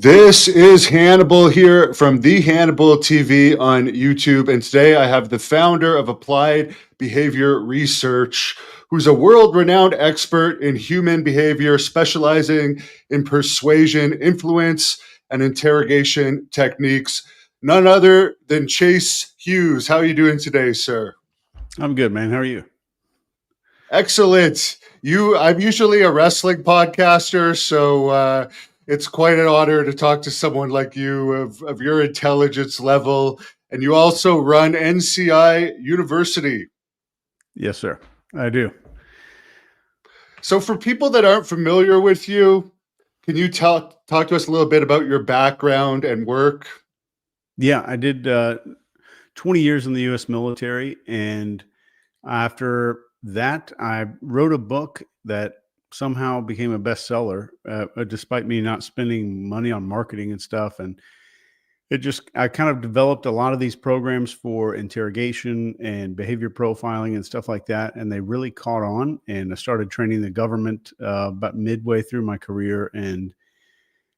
This is Hannibal here from the Hannibal TV on YouTube, and today I have the founder of Applied Behavior Research, who's a world-renowned expert in human behavior, specializing in persuasion, influence, and interrogation techniques. None other than Chase Hughes. How are you doing today, sir? I'm good, man. How are you? Excellent. I'm usually a wrestling podcaster, so it's quite an honor to talk to someone like you of your intelligence level. And you also run NCI University. Yes, sir. I do. So for people that aren't familiar with you, can you talk to us a little bit about your background and work? Yeah, I did 20 years in the U.S. military. And after that, I wrote a book that somehow became a bestseller, despite me not spending money on marketing and stuff. And I kind of developed a lot of these programs for interrogation and behavior profiling and stuff like that. And they really caught on. And I started training the government about midway through my career. And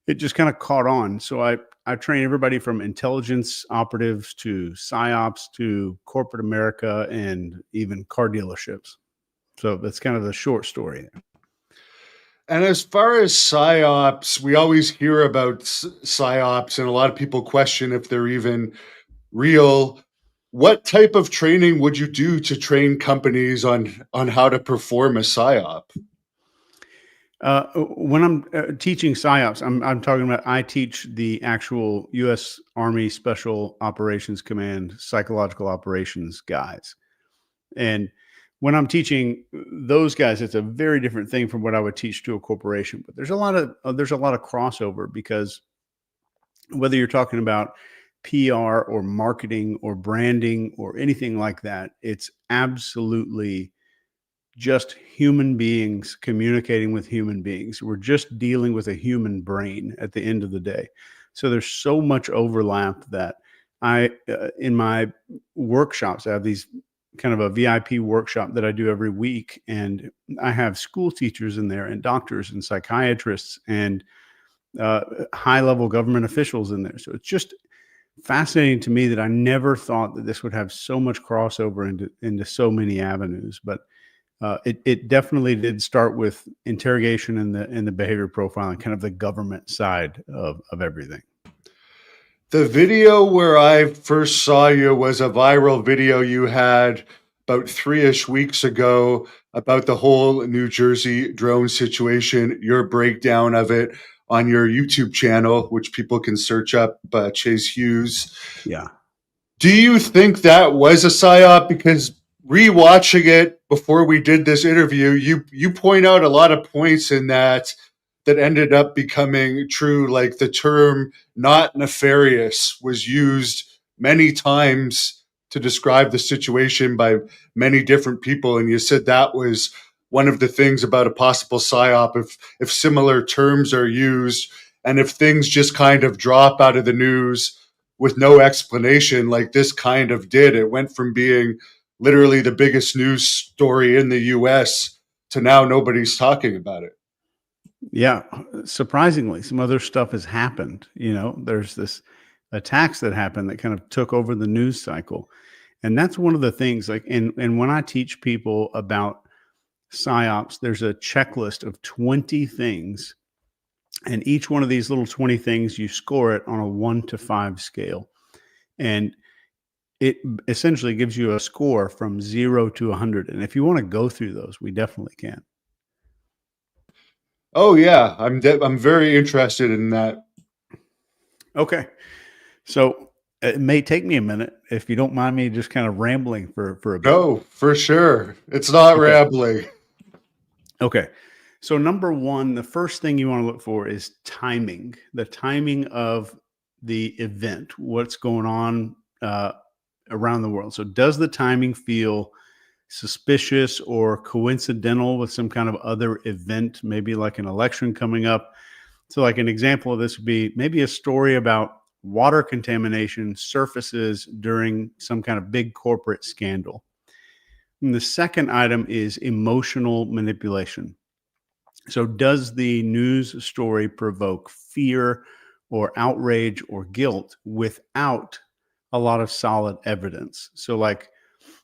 it just kind of caught on. So I train everybody from intelligence operatives to psyops to corporate America and even car dealerships. So that's kind of the short story. And as far as psyops, we always hear about psyops, and a lot of people question if they're even real. What type of training would you do to train companies on how to perform a psyop? When I'm teaching psyops, I'm talking about I teach the actual U.S. Army Special Operations Command psychological operations guys, and when I'm teaching those guys, it's a very different thing from what I would teach to a corporation. But there's a lot of crossover, because whether you're talking about PR or marketing or branding or anything like that, it's absolutely just human beings communicating with human beings. We're just dealing with a human brain at the end of the day. So there's so much overlap that in my workshops, I have these kind of a VIP workshop that I do every week. And I have school teachers in there and doctors and psychiatrists and high-level government officials in there. So it's just fascinating to me that I never thought that this would have so much crossover into so many avenues. But it definitely did start with interrogation and the behavior profiling, kind of the government side of everything. The video where I first saw you was a viral video you had about 3-ish weeks ago about the whole New Jersey drone situation, your breakdown of it on your YouTube channel, which people can search up, Chase Hughes. Yeah. Do you think that was a psyop? Because rewatching it before we did this interview, you point out a lot of points in that ended up becoming true. Like the term "not nefarious" was used many times to describe the situation by many different people, and you said that was one of the things about a possible psyop. If similar terms are used, and if things just kind of drop out of the news with no explanation, like this kind of did. It went from being literally the biggest news story in the US to now nobody's talking about it. Yeah. Surprisingly, some other stuff has happened. There's this attacks that happened that kind of took over the news cycle. And that's one of the things, like, and when I teach people about psyops, there's a checklist of 20 things. And each one of these little 20 things, you score it on a 1 to 5 scale. And it essentially gives you a score from 0 to 100. And if you want to go through those, we definitely can. Oh yeah, I'm very interested in that. Okay. So it may take me a minute, if you don't mind me just kind of rambling for a bit. No, for sure. It's not Okay. rambling. Okay. So number one, the first thing you want to look for is timing, the timing of the event, what's going on around the world. So does the timing feel suspicious or coincidental with some kind of other event, maybe like an election coming up? So like an example of this would be maybe a story about water contamination surfaces during some kind of big corporate scandal. And the second item is emotional manipulation. So does the news story provoke fear or outrage or guilt without a lot of solid evidence. So like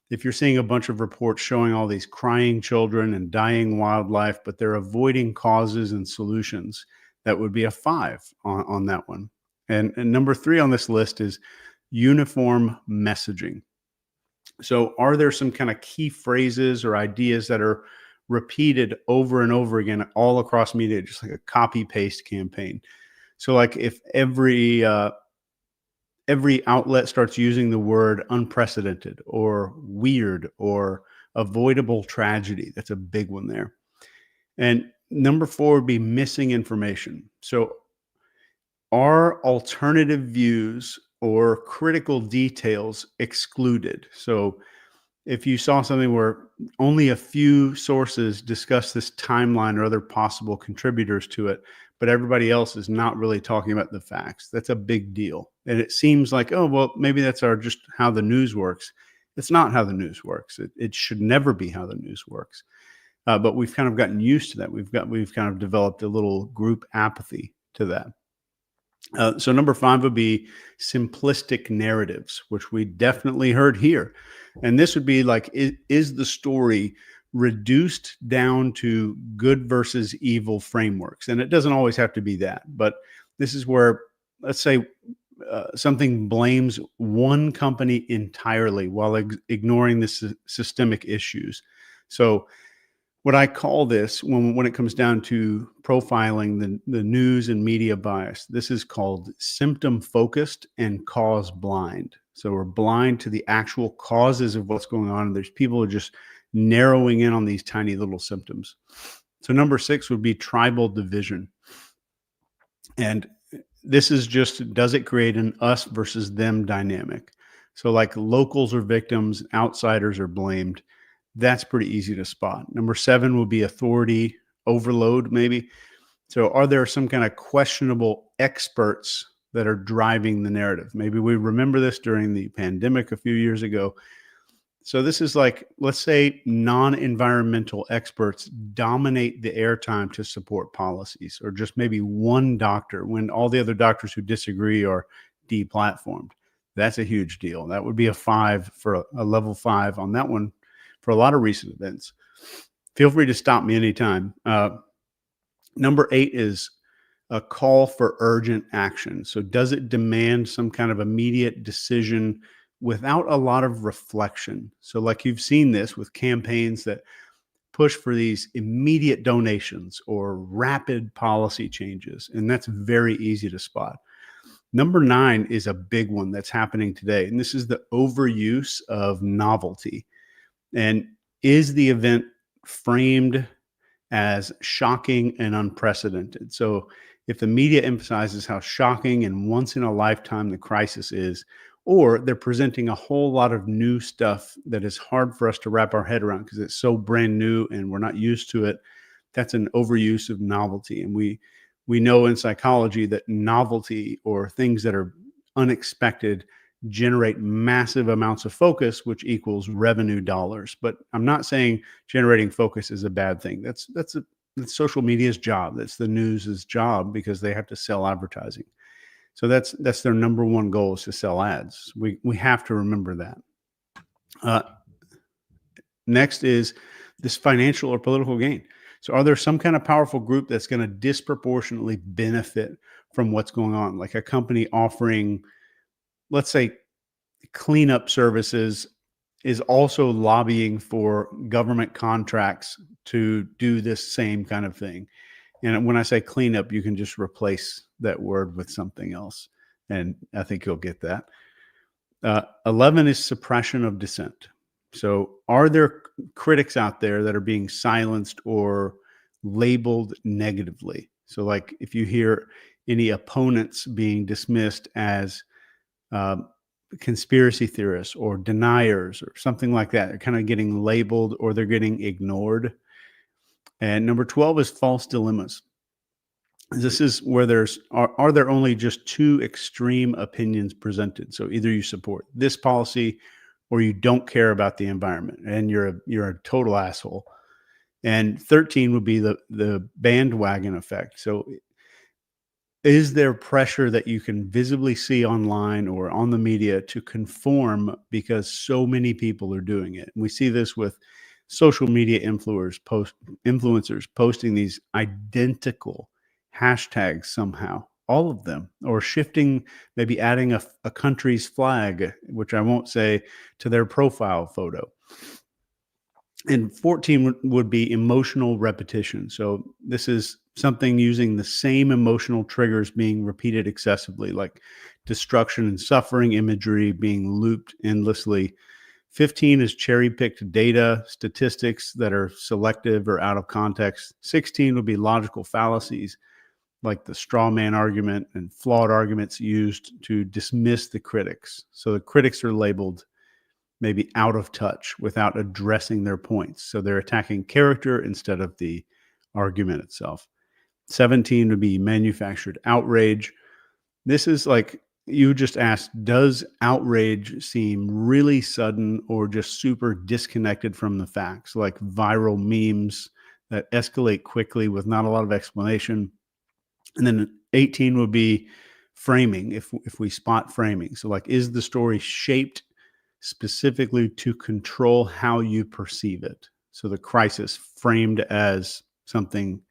if you're seeing a bunch of reports showing all these crying children and dying wildlife, but they're avoiding causes and solutions, that would be a 5 on that one. And number 3 on this list is uniform messaging. So are there some kind of key phrases or ideas that are repeated over and over again all across media, just like a copy paste campaign? So like if every outlet starts using the word unprecedented or weird or avoidable tragedy, that's a big one there. And number 4 would be missing information. So are alternative views or critical details excluded? So if you saw something where only a few sources discuss this timeline or other possible contributors to it, but everybody else is not really talking about the facts, that's a big deal. And it seems like, oh, well, maybe that's just how the news works. It's not how the news works. It should never be how the news works. But we've kind of gotten used to that. We've kind of developed a little group apathy to that. So number 5 would be simplistic narratives, which we definitely heard here. And this would be like, is the story reduced down to good versus evil frameworks? And it doesn't always have to be that, but this is where, let's say, something blames one company entirely while ignoring the systemic issues. So what I call this, when it comes down to profiling the news and media bias, this is called symptom focused and cause blind. So we're blind to the actual causes of what's going on. And there's people who are just narrowing in on these tiny little symptoms. So number 6 would be tribal division. And this is just, does it create an us versus them dynamic? So like locals are victims, outsiders are blamed. That's pretty easy to spot. Number 7 would be authority overload, maybe. So are there some kind of questionable experts that are driving the narrative? Maybe we remember this during the pandemic a few years ago. So this is like, let's say non-environmental experts dominate the airtime to support policies, or just maybe one doctor when all the other doctors who disagree are deplatformed. That's a huge deal. That would be a 5 for a level 5 on that one for a lot of recent events. Feel free to stop me anytime. Number 8 is a call for urgent action. So does it demand some kind of immediate decision without a lot of reflection? So like you've seen this with campaigns that push for these immediate donations or rapid policy changes, and that's very easy to spot. Number 9 is a big one that's happening today, and this is the overuse of novelty. And is the event framed as shocking and unprecedented? So if the media emphasizes how shocking and once in a lifetime the crisis is, or they're presenting a whole lot of new stuff that is hard for us to wrap our head around because it's so brand new and we're not used to it, that's an overuse of novelty. And we know in psychology that novelty or things that are unexpected generate massive amounts of focus, which equals revenue dollars. But I'm not saying generating focus is a bad thing. That's social media's job. That's the news's job because they have to sell advertising. So that's their number one goal, is to sell ads. We have to remember that. Next is this financial or political gain. So are there some kind of powerful group that's going to disproportionately benefit from what's going on? Like a company offering, let's say, cleanup services is also lobbying for government contracts to do this same kind of thing. And when I say cleanup, you can just replace that word with something else. And I think you'll get that. 11 is suppression of dissent. So are there critics out there that are being silenced or labeled negatively? So like if you hear any opponents being dismissed as conspiracy theorists or deniers or something like that, they're kind of getting labeled or they're getting ignored. And number 12 is false dilemmas. This is where are there only just two extreme opinions presented? So either you support this policy or you don't care about the environment and you're a total asshole. And 13 would be the bandwagon effect. So is there pressure that you can visibly see online or on the media to conform because so many people are doing it? And we see this with social media influencers posting these identical hashtags somehow, all of them, or shifting, maybe adding a country's flag, which I won't say, to their profile photo. And 14 would be emotional repetition. So this is something using the same emotional triggers being repeated excessively, like destruction and suffering imagery being looped endlessly. 15 is cherry-picked data, statistics that are selective or out of context. 16 would be logical fallacies, like the straw man argument and flawed arguments used to dismiss the critics. So the critics are labeled maybe out of touch without addressing their points. So they're attacking character instead of the argument itself. 17 would be manufactured outrage. This is like you just asked, does outrage seem really sudden or just super disconnected from the facts, like viral memes that escalate quickly with not a lot of explanation? And then 18 would be framing, if we spot framing. So like, is the story shaped specifically to control how you perceive it? So the crisis framed as something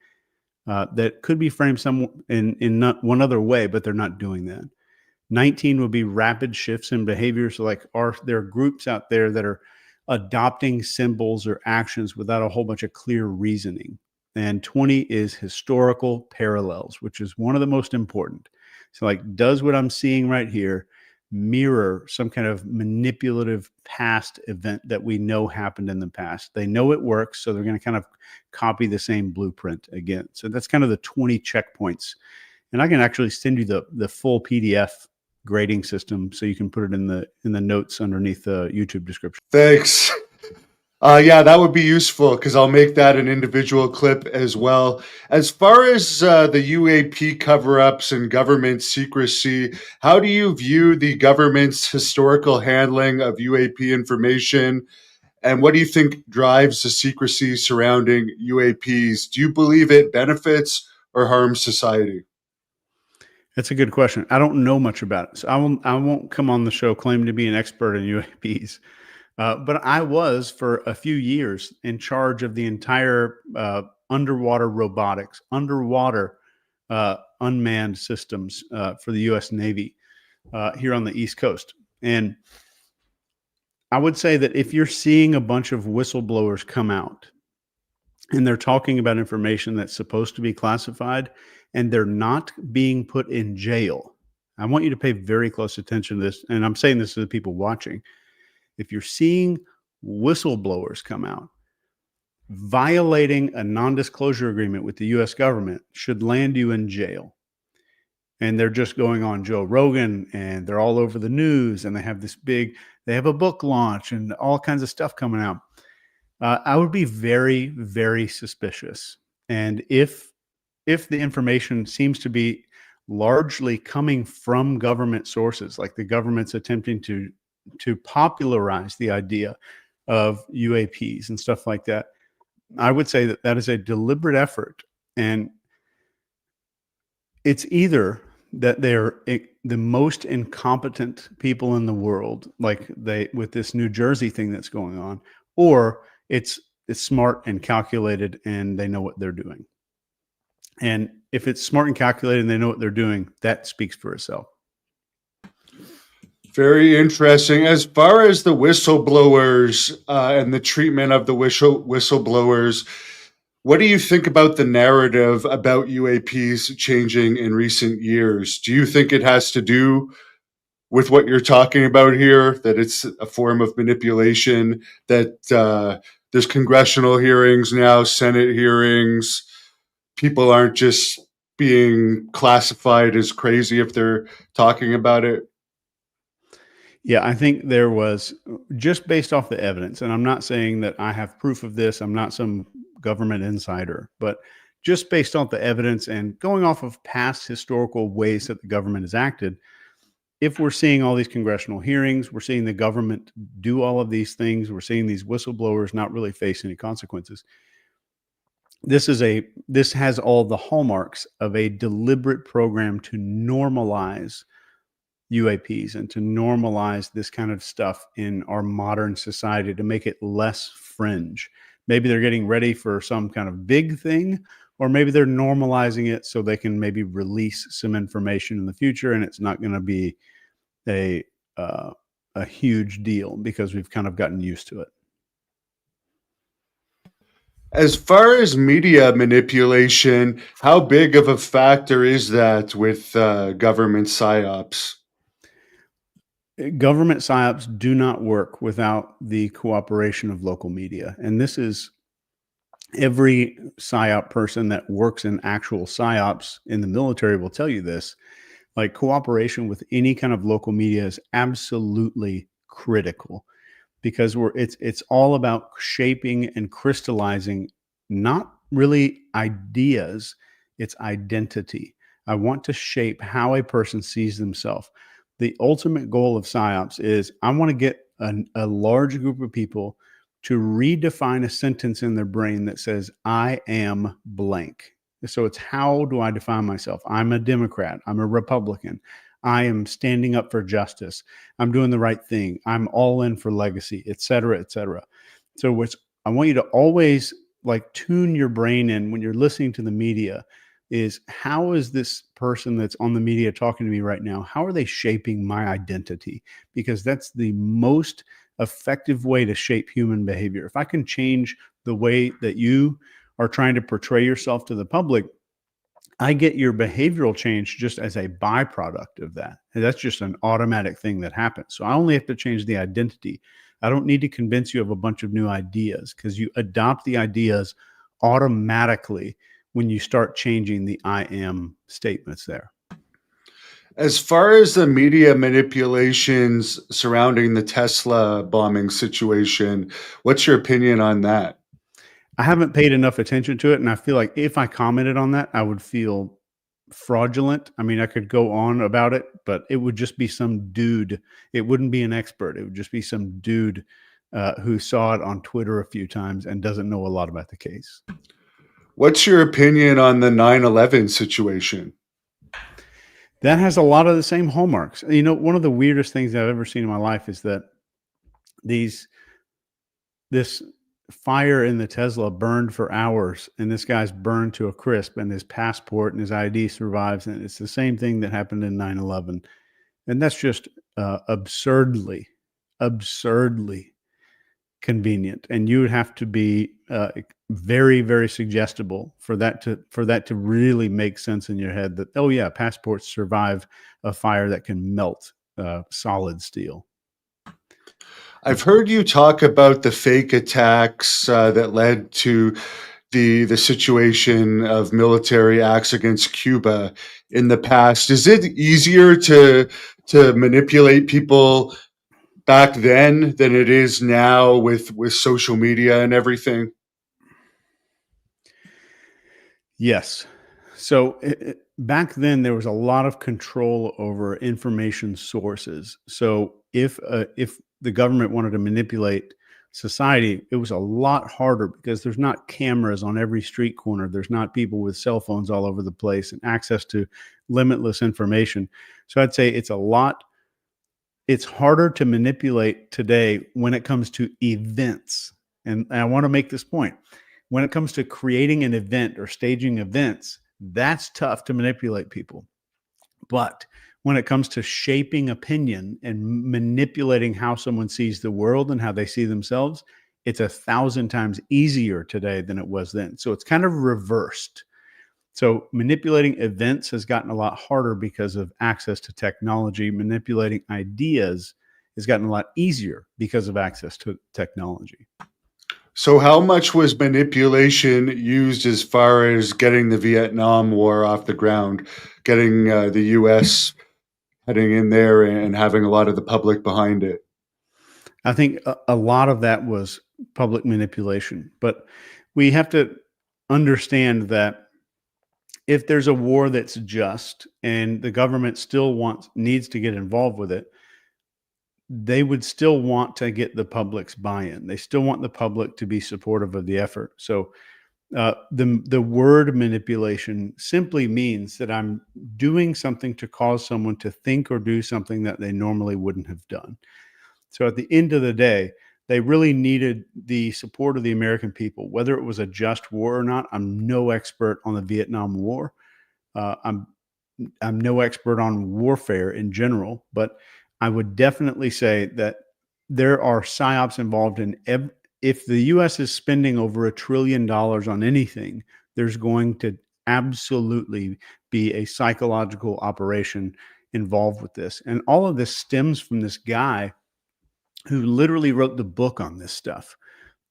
that could be framed in not one other way, but they're not doing that. 19 will be rapid shifts in behavior. So like, are there groups out there that are adopting symbols or actions without a whole bunch of clear reasoning? And 20 is historical parallels, which is one of the most important. So like, does what I'm seeing right here mirror some kind of manipulative past event that we know happened in the past? They know it works, so they're going to kind of copy the same blueprint again. So that's kind of the 20 checkpoints. And I can actually send you the full PDF grading system so you can put it in the notes underneath the YouTube description. Thanks. Yeah, that would be useful because I'll make that an individual clip as well. As far as the UAP cover-ups and government secrecy, how do you view the government's historical handling of UAP information? And what do you think drives the secrecy surrounding UAPs? Do you believe it benefits or harms society? That's a good question. I don't know much about it, so I won't come on the show claiming to be an expert in UAPs. But I was, for a few years, in charge of the entire underwater robotics, underwater unmanned systems for the U.S. Navy here on the East Coast. And I would say that if you're seeing a bunch of whistleblowers come out and they're talking about information that's supposed to be classified and they're not being put in jail, I want you to pay very close attention to this. And I'm saying this to the people watching. If you're seeing whistleblowers come out, violating a non-disclosure agreement with the U.S. government should land you in jail. And they're just going on Joe Rogan and they're all over the news and they have a book launch and all kinds of stuff coming out. I would be very, very suspicious. And if the information seems to be largely coming from government sources, like the government's attempting to popularize the idea of UAPs and stuff like that, I would say that is a deliberate effort. And it's either that they're the most incompetent people in the world, like with this New Jersey thing that's going on, or it's smart and calculated and they know what they're doing. And if it's smart and calculated and they know what they're doing, that speaks for itself. Very interesting. As far as the whistleblowers and the treatment of the whistleblowers, what do you think about the narrative about UAPs changing in recent years? Do you think it has to do with what you're talking about here, that it's a form of manipulation, that there's congressional hearings now, Senate hearings, people aren't just being classified as crazy if they're talking about it? Yeah, I think there was, just based off the evidence, and I'm not saying that I have proof of this, I'm not some government insider, but just based off the evidence and going off of past historical ways that the government has acted, if we're seeing all these congressional hearings, we're seeing the government do all of these things, we're seeing these whistleblowers not really face any consequences, this has all the hallmarks of a deliberate program to normalize UAPs and to normalize this kind of stuff in our modern society, to make it less fringe. Maybe they're getting ready for some kind of big thing, or maybe they're normalizing it so they can maybe release some information in the future, and it's not going to be a huge deal because we've kind of gotten used to it. As far as media manipulation, how big of a factor is that with government psyops? Government psyops do not work without the cooperation of local media. And this is every psyop person that works in actual psyops in the military will tell you this. Like, cooperation with any kind of local media is absolutely critical, because it's all about shaping and crystallizing not really ideas, it's identity. I want to shape how a person sees themselves. The ultimate goal of psyops is I want to get a large group of people to redefine a sentence in their brain that says, I am blank. So it's, how do I define myself? I'm a Democrat. I'm a Republican. I am standing up for justice. I'm doing the right thing. I'm all in for legacy, et cetera, et cetera. So I want you to always like tune your brain in when you're listening to the media is, how is this person that's on the media talking to me right now, how are they shaping my identity? Because that's the most effective way to shape human behavior. If I can change the way that you are trying to portray yourself to the public, I get your behavioral change just as a byproduct of that. And that's just an automatic thing that happens. So I only have to change the identity. I don't need to convince you of a bunch of new ideas, because you adopt the ideas automatically when you start changing the I am statements there. As far as the media manipulations surrounding the Tesla bombing situation, what's your opinion on that? I haven't paid enough attention to it, and I feel like if I commented on that, I would feel fraudulent. I mean, I could go on about it, but it would just be some dude. It wouldn't be an expert. It would just be some dude who saw it on Twitter a few times and doesn't know a lot about the case. What's your opinion on the 9/11 situation? That has a lot of the same hallmarks. You know, one of the weirdest things I've ever seen in my life is that this fire in the Tesla burned for hours, and this guy's burned to a crisp, and his passport and his ID survives. And it's the same thing that happened in 9/11. And that's just absurdly convenient. And you would have to be very, very suggestible for that to really make sense in your head that, oh yeah, passports survive a fire that can melt solid steel. I've heard you talk about the fake attacks that led to the situation of military acts against Cuba in the past. Is it easier to manipulate people back then than it is now with social media and everything? Yes. So back then there was a lot of control over information sources. So if the government wanted to manipulate society, it was a lot harder because there's not cameras on every street corner. There's not people with cell phones all over the place and access to limitless information. So I'd say it's harder to manipulate today when it comes to events. And I want to make this point. When it comes to creating an event or staging events, that's tough to manipulate people. But when it comes to shaping opinion and manipulating how someone sees the world and how they see themselves, it's 1,000 times easier today than it was then. So it's kind of reversed. So manipulating events has gotten a lot harder because of access to technology. Manipulating ideas has gotten a lot easier because of access to technology. So how much was manipulation used as far as getting the Vietnam War off the ground, getting the U.S. heading in there and having a lot of the public behind it? I think a lot of that was public manipulation, but we have to understand that if there's a war that's just and the government still needs to get involved with it, they would still want to get the public's buy-in. They still want the public to be supportive of the effort. So The word manipulation simply means that I'm doing something to cause someone to think or do something that they normally wouldn't have done. So at the end of the day, they really needed the support of the American people, whether it was a just war or not. I'm no expert on the Vietnam War. I'm no expert on warfare in general, but I would definitely say that there are psyops involved in if the U.S. is spending over $1 trillion on anything, there's going to absolutely be a psychological operation involved with this. And all of this stems from this guy who literally wrote the book on this stuff.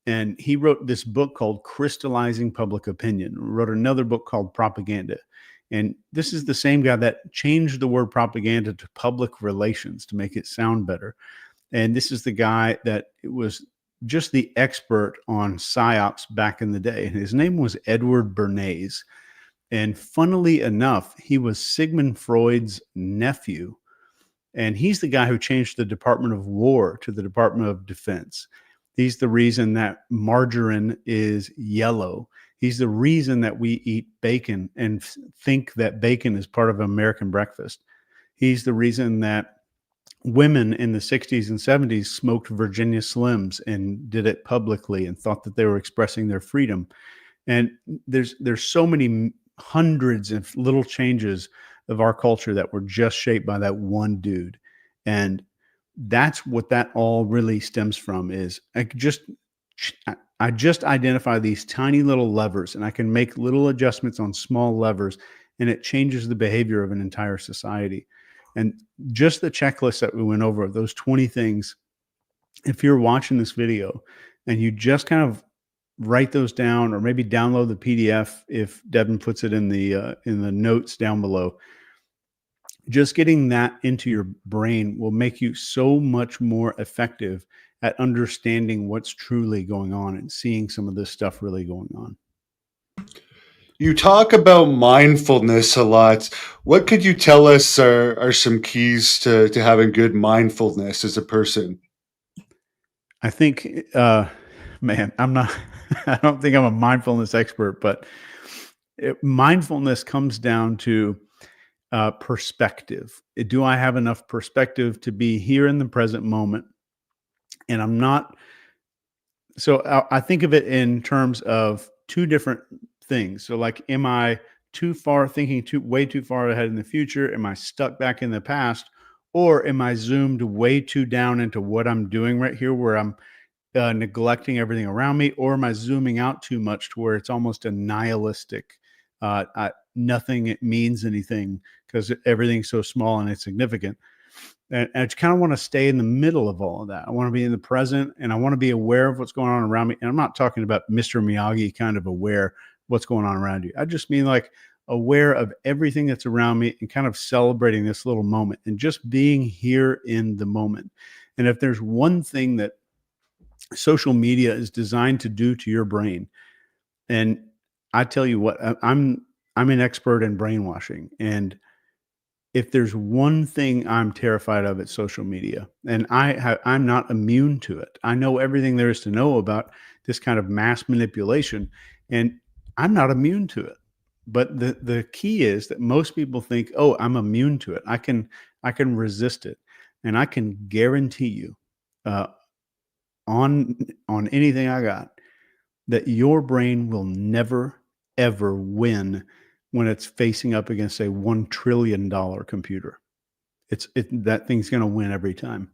And he wrote this book called Crystallizing Public Opinion, wrote another book called Propaganda. And this is the same guy that changed the word propaganda to public relations to make it sound better. And this is the guy that was just the expert on psyops back in the day. And his name was Edward Bernays. And funnily enough, he was Sigmund Freud's nephew. And he's the guy who changed the Department of War to the Department of Defense. He's the reason that margarine is yellow. He's the reason that we eat bacon and think that bacon is part of American breakfast. He's the reason that women in the 60s and 70s smoked Virginia Slims and did it publicly and thought that they were expressing their freedom. And there's so many hundreds of little changes of our culture that were just shaped by that one dude. And that's what that all really stems from is I just identify these tiny little levers and I can make little adjustments on small levers and it changes the behavior of an entire society. And just the checklist that we went over, those 20 things, if you're watching this video and you just kind of write those down or maybe download the PDF if Devin puts it in the notes down below, just getting that into your brain will make you so much more effective at understanding what's truly going on and seeing some of this stuff really going on. You talk about mindfulness a lot. What could you tell us are some keys to having good mindfulness as a person? I think, man, I don't think I'm a mindfulness expert, but mindfulness comes down to perspective. Do I have enough perspective to be here in the present moment? And I'm not. So I think of it in terms of two different things. So like, am I too far thinking way too far ahead in the future? Am I stuck back in the past? Or am I zoomed way too down into what I'm doing right here where I'm neglecting everything around me? Or am I zooming out too much to where it's almost a nihilistic, nothing it means anything because everything's so small and insignificant. And I kind of want to stay in the middle of all of that. I want to be in the present and I want to be aware of what's going on around me. And I'm not talking about Mr. Miyagi kind of aware of what's going on around you. I just mean like aware of everything that's around me and kind of celebrating this little moment and just being here in the moment. And if there's one thing that social media is designed to do to your brain, and I tell you what, I'm an expert in brainwashing. And if there's one thing I'm terrified of, it's social media. And I'm not immune to it. I know everything there is to know about this kind of mass manipulation, and I'm not immune to it. But the key is that most people think, oh, I'm immune to it. I can resist it. And I can guarantee you on anything I got that your brain will never, ever win when it's facing up against a $1 trillion computer. That thing's going to win every time.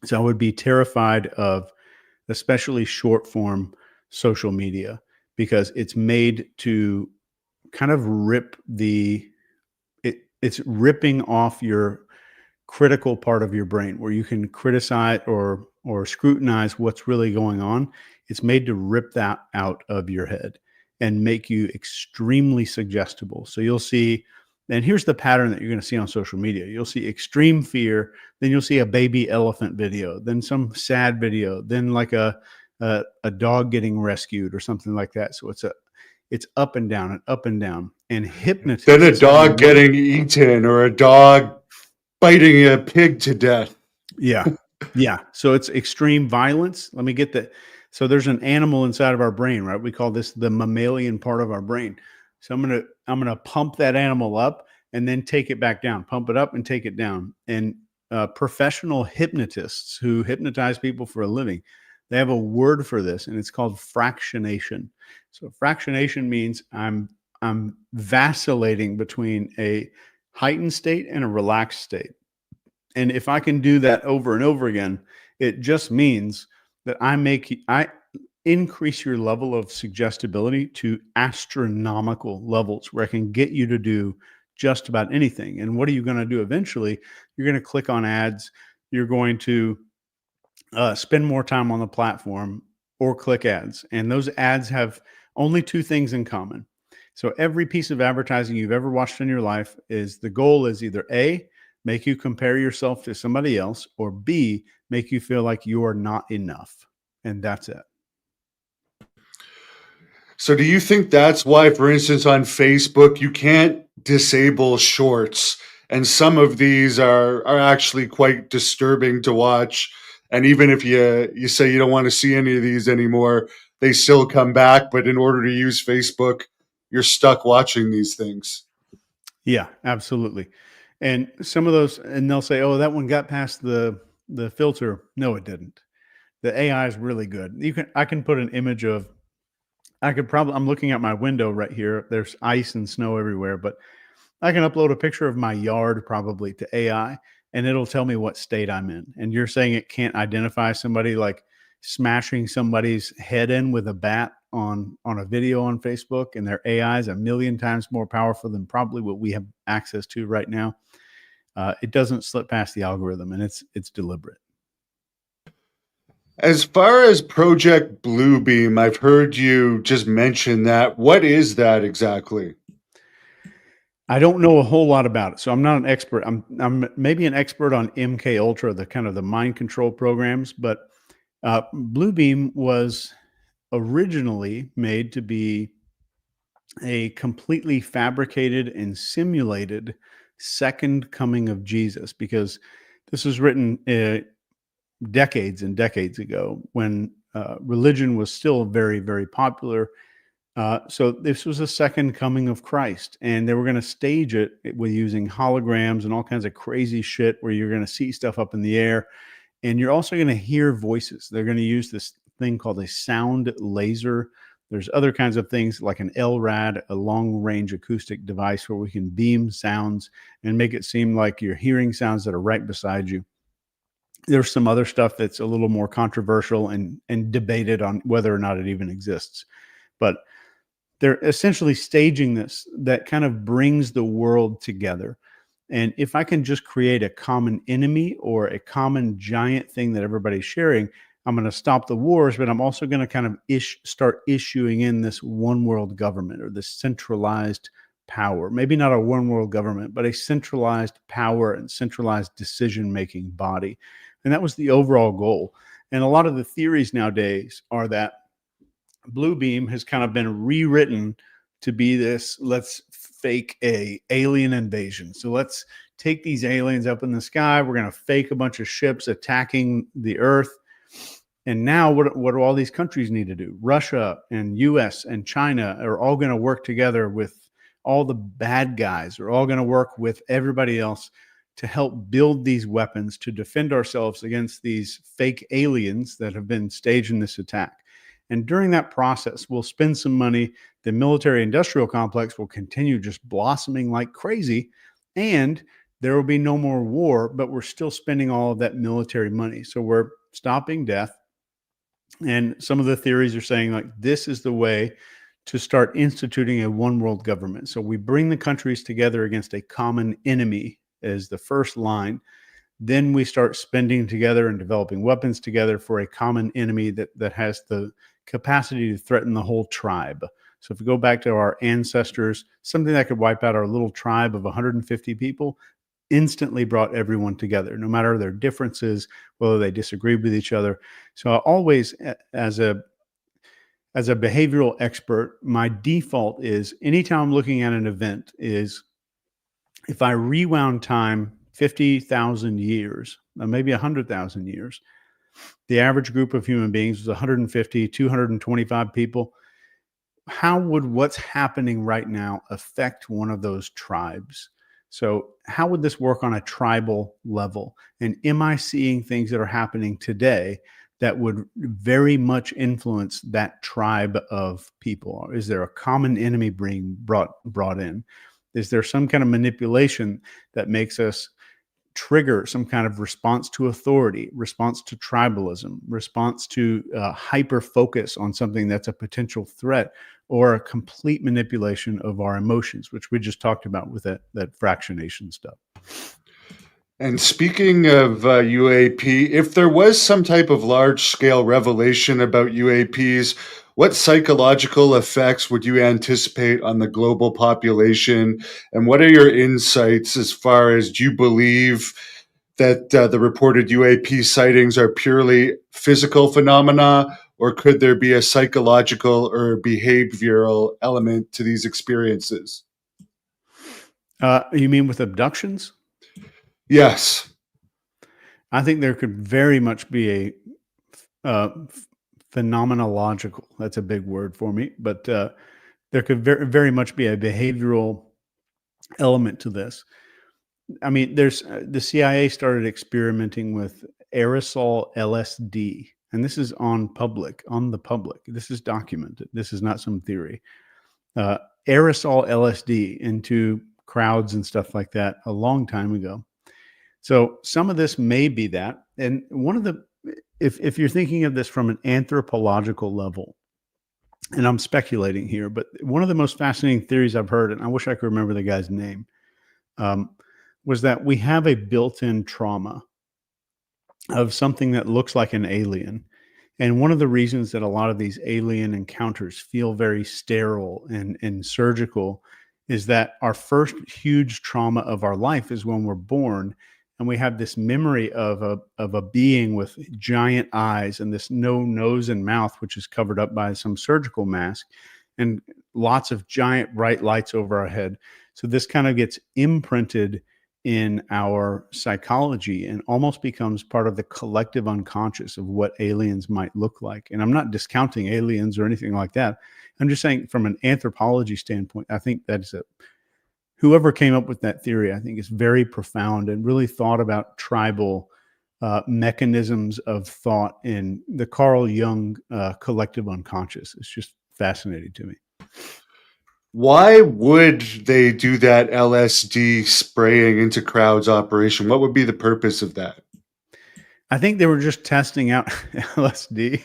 So I would be terrified of especially short form social media because it's made to kind of it's ripping off your critical part of your brain where you can criticize or scrutinize what's really going on. It's made to rip that out of your head and make you extremely suggestible. So you'll see, and here's the pattern that you're going to see on social media. You'll see extreme fear, then you'll see a baby elephant video, then some sad video, then like a dog getting rescued or something like that. So it's up and down and up and down. And hypnotism. Then a dog getting eaten or a dog biting a pig to death. Yeah. Yeah. So it's extreme violence. Let me get that. So there's an animal inside of our brain, right? We call this the mammalian part of our brain. So I'm gonna pump that animal up and then take it back down. Pump it up and take it down. And professional hypnotists who hypnotize people for a living, they have a word for this, and it's called fractionation. So fractionation means I'm vacillating between a heightened state and a relaxed state. And if I can do that over and over again, it just means that I increase your level of suggestibility to astronomical levels where I can get you to do just about anything. And what are you going to do eventually? You're going to click on ads. You're going to spend more time on the platform or click ads. And those ads have only two things in common. So every piece of advertising you've ever watched in your life the goal is either A, make you compare yourself to somebody else, or B, make you feel like you are not enough. And that's it. So do you think that's why, for instance, on Facebook, you can't disable shorts? And some of these are actually quite disturbing to watch. And even if you say you don't want to see any of these anymore, they still come back. But in order to use Facebook, you're stuck watching these things. Yeah, absolutely. And some of those, and they'll say, "Oh, that one got past the filter." No, it didn't. The AI is really good. I can put an image of. I'm looking at my window right here. There's ice and snow everywhere, but I can upload a picture of my yard probably to AI, and it'll tell me what state I'm in. And you're saying it can't identify somebody like smashing somebody's head in with a bat on a video on Facebook, and their AI is a million times more powerful than probably what we have access to right now. It doesn't slip past the algorithm, and it's deliberate. As far as Project Bluebeam, I've heard you just mention that. What is that exactly? I don't know a whole lot about it, so I'm not an expert. I'm maybe an expert on MK Ultra, the kind of the mind control programs, but Bluebeam was originally made to be a completely fabricated and simulated second coming of Jesus, because this was written decades and decades ago when religion was still very, very popular. So this was a second coming of Christ, and they were going to stage it with using holograms and all kinds of crazy shit where you're going to see stuff up in the air, and you're also going to hear voices. They're going to use this thing called a sound laser. There's other kinds of things like an LRAD, a long-range acoustic device where we can beam sounds and make it seem like you're hearing sounds that are right beside you. There's some other stuff that's a little more controversial and debated on whether or not it even exists. But they're essentially staging this that kind of brings the world together. And if I can just create a common enemy or a common giant thing that everybody's sharing, I'm going to stop the wars, but I'm also going to kind of start issuing in this one world government or this centralized power. Maybe not a one world government, but a centralized power and centralized decision-making body. And that was the overall goal. And a lot of the theories nowadays are that Bluebeam has kind of been rewritten to be this, let's fake a alien invasion. So let's take these aliens up in the sky. We're going to fake a bunch of ships attacking the Earth. And now what do all these countries need to do? Russia and US and China are all going to work together with all the bad guys. Are all going to work with everybody else to help build these weapons to defend ourselves against these fake aliens that have been staging this attack. And during that process, we'll spend some money. The military industrial complex will continue just blossoming like crazy. And there will be no more war, but we're still spending all of that military money. So we're stopping death. And some of the theories are saying like this is the way to start instituting a one world government. So we bring the countries together against a common enemy as the first line. Then we start spending together and developing weapons together for a common enemy that has the capacity to threaten the whole tribe. So if we go back to our ancestors, something that could wipe out our little tribe of 150 people instantly brought everyone together, no matter their differences, whether they disagree with each other. So I always, as a behavioral expert, my default is anytime I'm looking at an event is if I rewound time 50,000 years, maybe 100,000 years, The average group of human beings was 150, 225 people. How would what's happening right now affect one of those tribes? So, how would this work on a tribal level? And am I seeing things that are happening today that would very much influence that tribe of people? Is there a common enemy being brought in? Is there some kind of manipulation that makes us trigger some kind of response to authority, response to tribalism, response to hyper focus on something that's a potential threat, or a complete manipulation of our emotions, which we just talked about with that fractionation stuff. And speaking of UAP, if there was some type of large scale revelation about UAPs, what psychological effects would you anticipate on the global population? And what are your insights as far as do you believe that the reported UAP sightings are purely physical phenomena, or could there be a psychological or behavioral element to these experiences? You mean with abductions? Yes. I think there could very much be a phenomenological. That's a big word for me, but there could very much be a behavioral element to this. I mean, there's the CIA started experimenting with aerosol LSD, and this is on the public. This is documented. This is not some theory. Uh, Aerosol LSD into crowds and stuff like that a long time ago. So some of this may be that, and one of the if you're thinking of this from an anthropological level, and I'm speculating here, but one of the most fascinating theories I've heard, and I wish I could remember the guy's name, um, was that we have a built-in trauma of something that looks like an alien. And one of the reasons that a lot of these alien encounters feel very sterile and surgical is that our first huge trauma of our life is when we're born, and we have this memory of a being with giant eyes and this no nose and mouth, which is covered up by some surgical mask, and lots of giant bright lights over our head. So this kind of gets imprinted in our psychology and almost becomes part of the collective unconscious of what aliens might look like. And I'm not discounting aliens or anything like that. I'm just saying from an anthropology standpoint, I think that's whoever came up with that theory, I think is very profound and really thought about tribal mechanisms of thought in the Carl Jung collective unconscious. It's just fascinating to me. Why would they do that LSD spraying into crowds operation? What would be the purpose of that? I think they were just testing out LSD.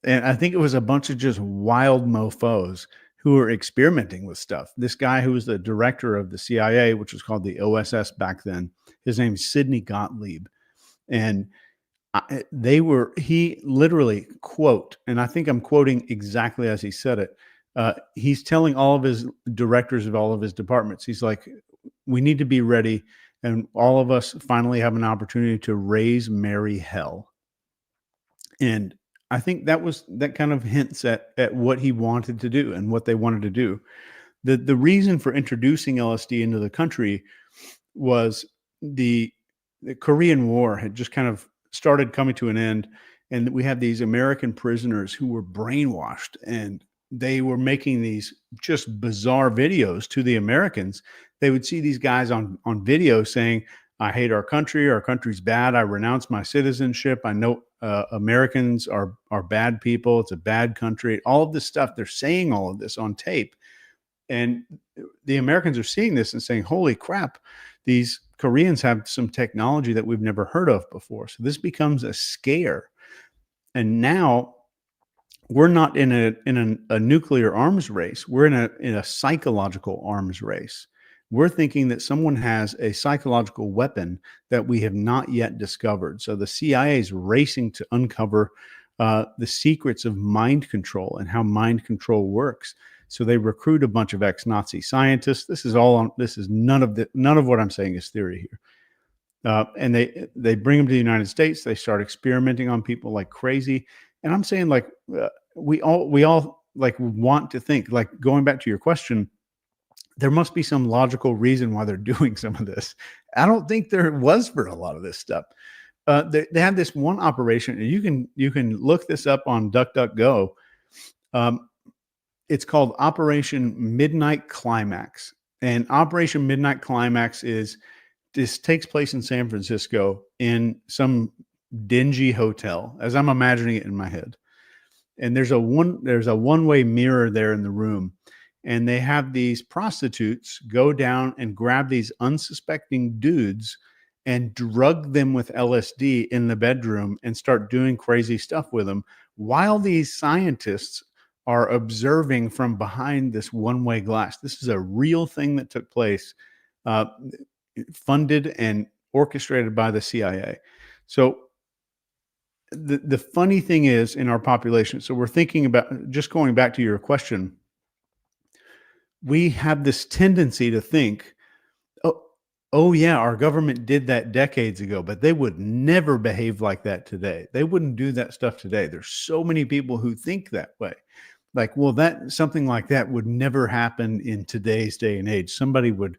And I think it was a bunch of just wild mofos who were experimenting with stuff. This guy who was the director of the CIA, which was called the OSS back then, his name's Sidney Gottlieb. And he literally quote, and I think I'm quoting exactly as he said it. He's telling all of his directors of all of his departments, he's like, we need to be ready. And all of us finally have an opportunity to raise merry hell. And I think that kind of hints at what he wanted to do and what they wanted to do. The reason for introducing LSD into the country was the Korean War had just kind of started coming to an end, and we had these American prisoners who were brainwashed, and they were making these just bizarre videos to the Americans. They would see these guys on video saying, I hate our country's bad, I renounce my citizenship, I know Americans are bad people, it's a bad country, all of this stuff. They're saying all of this on tape. And the Americans are seeing this and saying, holy crap, these Koreans have some technology that we've never heard of before. So this becomes a scare. And now we're not in a nuclear arms race. We're in a psychological arms race. We're thinking that someone has a psychological weapon that we have not yet discovered. So the CIA is racing to uncover the secrets of mind control and how mind control works. So they recruit a bunch of ex-Nazi scientists. This is none of what I'm saying is theory here. And they bring them to the United States. They start experimenting on people like crazy. And I'm saying, like, we all like want to think, like, going back to your question, there must be some logical reason why they're doing some of this. I don't think there was for a lot of this stuff. They had this one operation, and you can look this up on DuckDuckGo. It's called Operation Midnight Climax, and Operation Midnight Climax this takes place in San Francisco in some dingy hotel, as I'm imagining it in my head. And there's a one-way mirror there in the room, and they have these prostitutes go down and grab these unsuspecting dudes and drug them with LSD in the bedroom and start doing crazy stuff with them while these scientists are observing from behind this one-way glass. This is a real thing that took place, uh, funded and orchestrated by the CIA. So the funny thing is, in our population, so we're thinking about, just going back to your question, we have this tendency to think, oh yeah, our government did that decades ago, but they would never behave like that today. They wouldn't do that stuff today. There's so many people who think that way. Like, well, something like that would never happen in today's day and age. Somebody would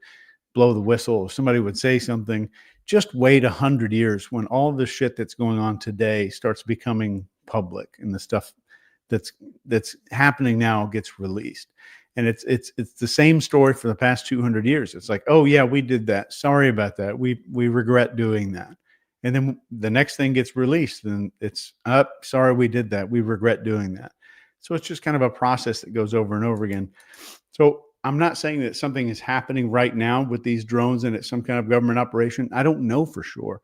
blow the whistle, or somebody would say something. Just wait 100 years when all the shit that's going on today starts becoming public, and the stuff that's happening now gets released. And it's the same story for the past 200 years. It's like, oh yeah, we did that. Sorry about that. We regret doing that. And then the next thing gets released, and it's up. Sorry, we did that. We regret doing that. So it's just kind of a process that goes over and over again. So I'm not saying that something is happening right now with these drones and it's some kind of government operation. I don't know for sure.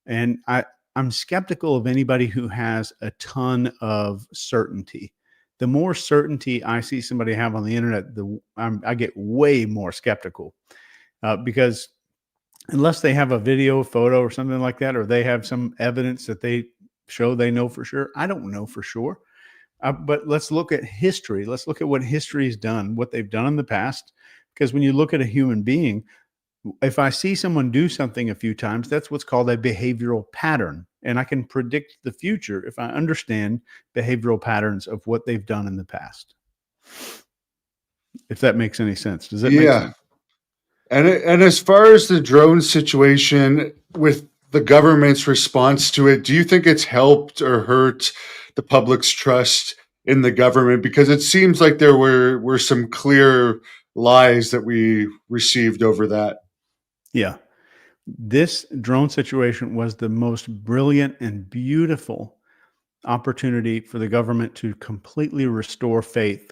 And I'm skeptical of anybody who has a ton of certainty. The more certainty I see somebody have on the internet, I get way more skeptical, because unless they have a video, photo, or something like that, or they have some evidence that they show they know for sure, I don't know for sure. But let's look at history. Let's look at what history has done, what they've done in the past. Because when you look at a human being, if I see someone do something a few times, that's what's called a behavioral pattern. And I can predict the future if I understand behavioral patterns of what they've done in the past. If that makes any sense. Does that make sense? And as far as the drone situation with the government's response to it, do you think it's helped or hurt the public's trust in the government? Because it seems like there were some clear lies that we received over that. Yeah. This drone situation was the most brilliant and beautiful opportunity for the government to completely restore faith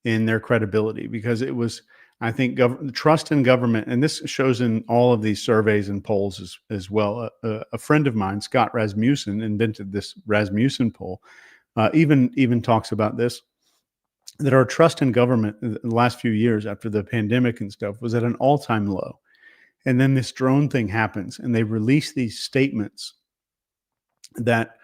in their credibility, because it was, I think, trust in government, and this shows in all of these surveys and polls as well. A friend of mine, Scott Rasmussen, invented this Rasmussen poll. Even talks about this, that our trust in government in the last few years after the pandemic and stuff was at an all-time low. And then this drone thing happens, and they release these statements that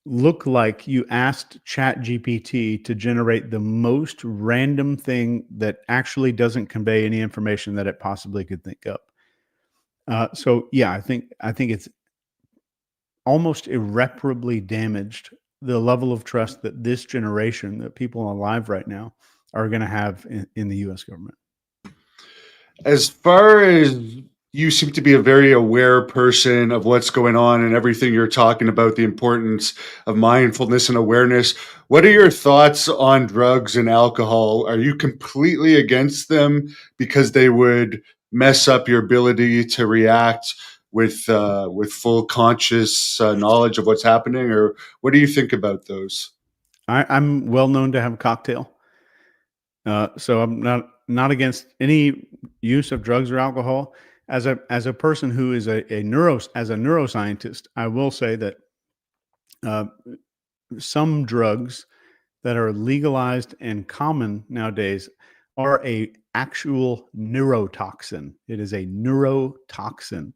look like you asked ChatGPT to generate the most random thing that actually doesn't convey any information that it possibly could think of. So yeah, I think it's almost irreparably damaged the level of trust that this generation, that people alive right now, are going to have in the U.S. government. As far as, you seem to be a very aware person of what's going on and everything you're talking about, the importance of mindfulness and awareness. What are your thoughts on drugs and alcohol? Are you completely against them because they would mess up your ability to react with full conscious knowledge of what's happening? Or what do you think about those? I'm well known to have a cocktail. So I'm not against any use of drugs or alcohol. As a person who is as a neuroscientist, I will say that some drugs that are legalized and common nowadays are a actual neurotoxin. It is a neurotoxin,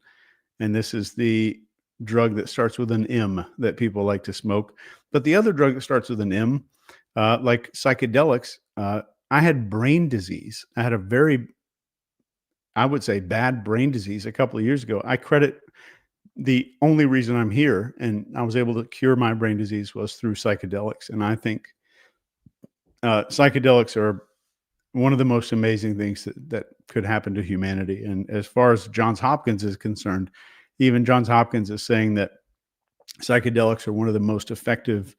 and this is the drug that starts with an M that people like to smoke. But the other drug that starts with an M, like psychedelics, I had brain disease. I had a very, I would say, bad brain disease a couple of years ago. I credit the only reason I'm here and I was able to cure my brain disease was through psychedelics. And I think psychedelics are one of the most amazing things that could happen to humanity. And as far as Johns Hopkins is concerned, even Johns Hopkins is saying that psychedelics are one of the most effective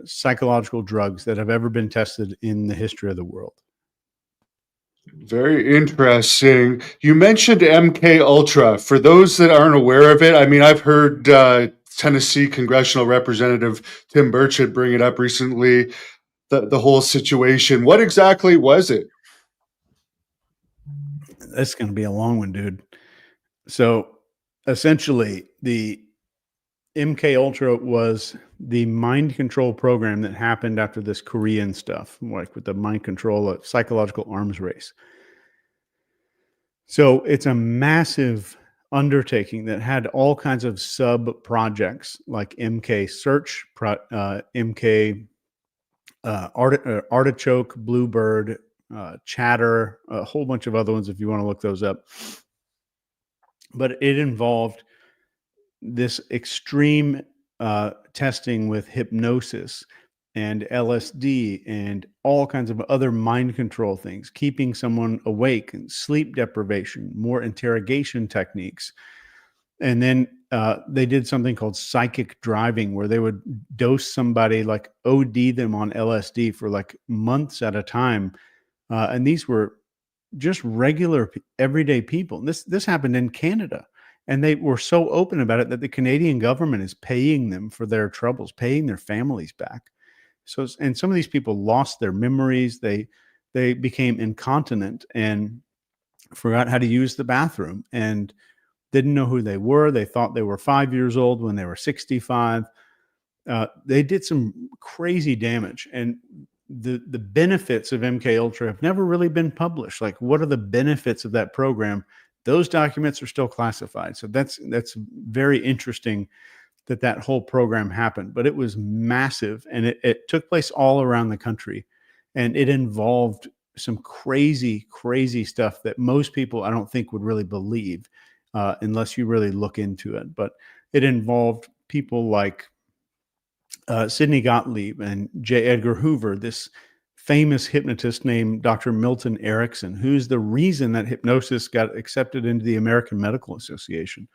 psychological drugs that have ever been tested in the history of the world. Very interesting. You mentioned MK Ultra. For those that aren't aware of it, I mean, I've heard Tennessee congressional representative Tim Burchett bring it up recently. The whole situation. What exactly was it? That's going to be a long one, dude. So essentially, the MK Ultra was the mind control program that happened after this Korean stuff, like with the mind control, psychological arms race. So it's a massive undertaking that had all kinds of sub projects like MK Search, MK Artichoke, Bluebird, Chatter, a whole bunch of other ones if you want to look those up. But it involved this extreme testing with hypnosis and LSD and all kinds of other mind control things, keeping someone awake, and sleep deprivation, more interrogation techniques. And then they did something called psychic driving, where they would dose somebody, like OD them on LSD for like months at a time. And these were just regular, everyday people. This happened in Canada. And they were so open about it that the Canadian government is paying them for their troubles, paying their families back. So, and some of these people lost their memories. They became incontinent and forgot how to use the bathroom and didn't know who they were. They thought they were 5 years old when they were 65. They did some crazy damage, and the benefits of MK Ultra have never really been published. Like, what are the benefits of that program? Those documents are still classified. So that's very interesting that whole program happened. But it was massive, and it took place all around the country, and it involved some crazy, crazy stuff that most people, I don't think, would really believe unless you really look into it. But it involved people like Sidney Gottlieb and J. Edgar Hoover, this famous hypnotist named Dr. Milton Erickson, who's the reason that hypnosis got accepted into the American Medical Association.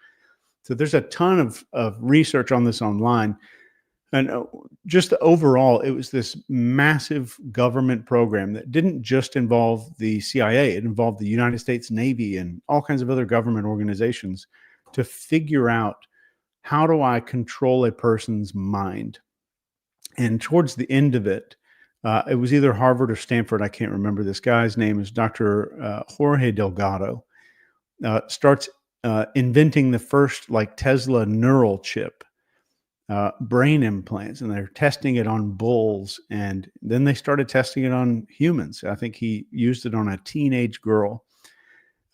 So there's a ton of research on this online. And just overall, it was this massive government program that didn't just involve the CIA. It involved the United States Navy and all kinds of other government organizations to figure out, how do I control a person's mind? And towards the end of it, it was either Harvard or Stanford. I can't remember. This guy's name is Dr. Jorge Delgado. Starts inventing the first like Tesla neural chip, brain implants, and they're testing it on bulls. And then they started testing it on humans. I think he used it on a teenage girl.